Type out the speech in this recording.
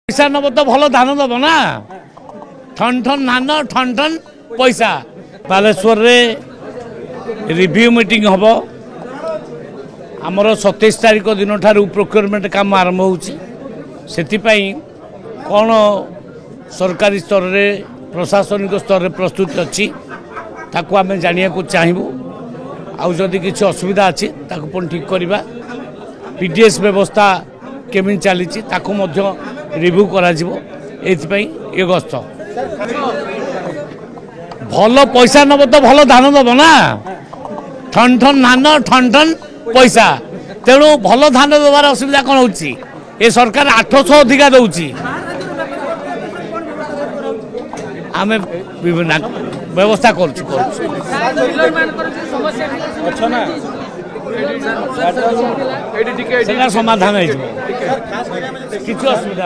पैसा नब तो भल धान दब ना ठन ठन धान ठन ठन पैसा बालेश्वर रे रिव्यू मीटिंग हम आमर 27 तारिख दिन ठारू प्रोक्योरमेंट काम आरंभ होती कौन सरकारी स्तर रे प्रशासनिक स्तर रे प्रस्तुत अच्छी ताकू आम जानिया को चाहबू आदि किसी असुविधा अच्छी पुणी ठीक करवा पीडीएस व्यवस्था केमी चली रिव्यू करा ये गस्त भल पैसा नब तो भल धान दब ना ठन ठन धान ठन ठन पैसा तेणु भल धान देवार असुविधा कौन हो सरकार 800 अधिका दौची आम विभिन्न व्यवस्था कर समाधान हो असुविधा।